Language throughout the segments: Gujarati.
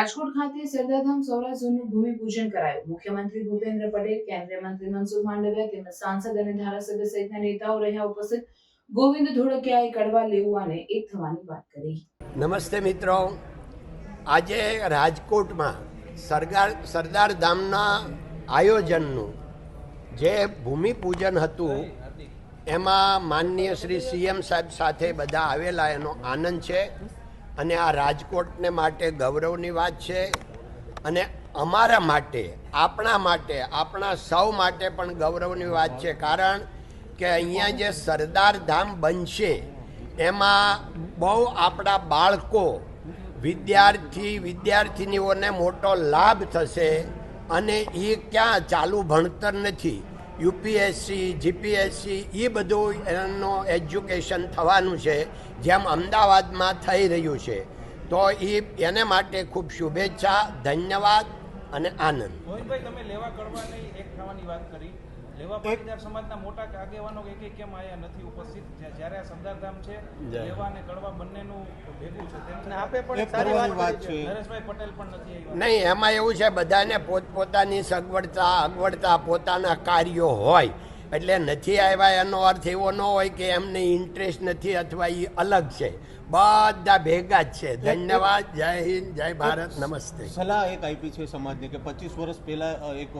રાજકોટ ખાતે સરદારધામ સૌરાષ્ટ્ર ઝોનનું ભૂમિપૂજન કરાયું। મુખ્યમંત્રી ભૂપેન્દ્ર પટેલ, કેન્દ્રીય મંત્રી મનસુખ માંડવિયા તેમજ સાંસદ અને ધારાસભ્ય સહિતના નેતાઓ રહ્યા ઉપસ્થિત। ગોવિંદ ધોળકિયાએ કડવા લેવાને એક થવાની વાત કરી। નમસ્તે મિત્રો, આજે રાજકોટમાં સરદારધામના આયોજનનું જે ભૂમિપૂજન હતું એમાં માનનીય શ્રી સીએમ સાહેબ સાથે બધા આવેલા, એનો આનંદ છે અને આ રાજકોટને માટે ગૌરવની વાત છે અને અમારા માટે, આપણા સૌ માટે પણ ગૌરવની વાત છે। કારણ કે અહીંયા જે સરદારધામ બનશે એમાં બહુ આપણા બાળકો, વિદ્યાર્થીનીઓને મોટો લાભ થશે અને એ ક્યાં ચાલુ ભણતર નથી, યુપીએસસી, જીપીએસસી એ બધું એનું એજ્યુકેશન થવાનું છે, જેમ અમદાવાદમાં થઈ રહ્યું છે। તો એને માટે ખૂબ શુભેચ્છા, ધન્યવાદ અને આનંદ। ગોવિંદભાઈ, તમે લેવા કડવાની એક થવાની વાત કરી, લેવા પાટીદાર સમાજના મોટા આગેવાનો એક કેમ આયા નથી ઉપસ્થિત, જ્યારે આ સરદારધામ છે, લેવા અને કડવા બંનેનું ભેગું છે, તેમને આપે પણ સારી વાત છે, નરેશભાઈ પટેલ પણ નથી આવ્યા। નહીં, એમાં એવું છે, બધાને પોતપોતાની અગવડતા પોતાના કાર્યો હોય, એટલે નથી આવ્યા એનો અર્થ એવો ન હોય કે એમને ઇન્ટરેસ્ટ નથી અથવા એ અલગ છે, બધા ભેગા જ છે। ધન્યવાદ, જય હિન્દ, જય ભારત, નમસ્તે। સલાહ એક આપી છે સમાજને કે 25 વર્ષ પહેલા એક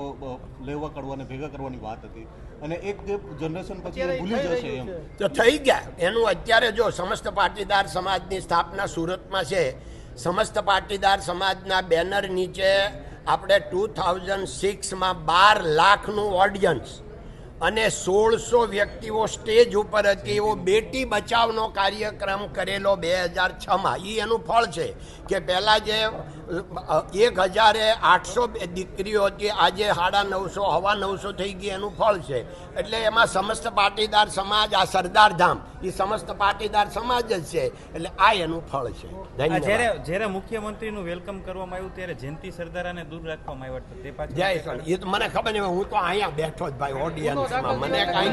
લેવા કડવાને ભેગા કરવાની વાત હતી અને એક જનરેશન પછી ભૂલી જશે એમ તો થઈ ગયા એનું। અત્યારે જો સમસ્ત પાટીદાર સમાજની સ્થાપના સુરતમાં છે, સમસ્ત પાટીદાર સમાજના બેનર નીચે આપણે 2006માં 12 લાખનું ઓડિયન્સ અને 1600 વ્યક્તિઓ સ્ટેજ ઉપર હતી, એવો બેટી બચાવનો કાર્યક્રમ કરેલો 2006માં। એ એનું ફળ છે કે પહેલાં જે 1800 દીકરીઓ હતી, આજે 950 થઈ ગઈ, એનું ફળ છે। એટલે એમાં સમસ્ત પાટીદાર સમાજ, આ સરદારધામ એ સમસ્ત પાટીદાર સમાજ જ છે, એટલે આ એનું ફળ છે। ધન્યવાદ। જ્યારે મુખ્યમંત્રીનું વેલકમ કરવામાં આવ્યું ત્યારે જયંતિ સરદારાને દૂર રાખવામાં આવ્યા હતા, તે પાછળ જય શ્રી, એ તો મને ખબર નહીં, હું તો અહીંયા બેઠો જ ભાઈ ઓડિયન્સમાં, મને કાંઈ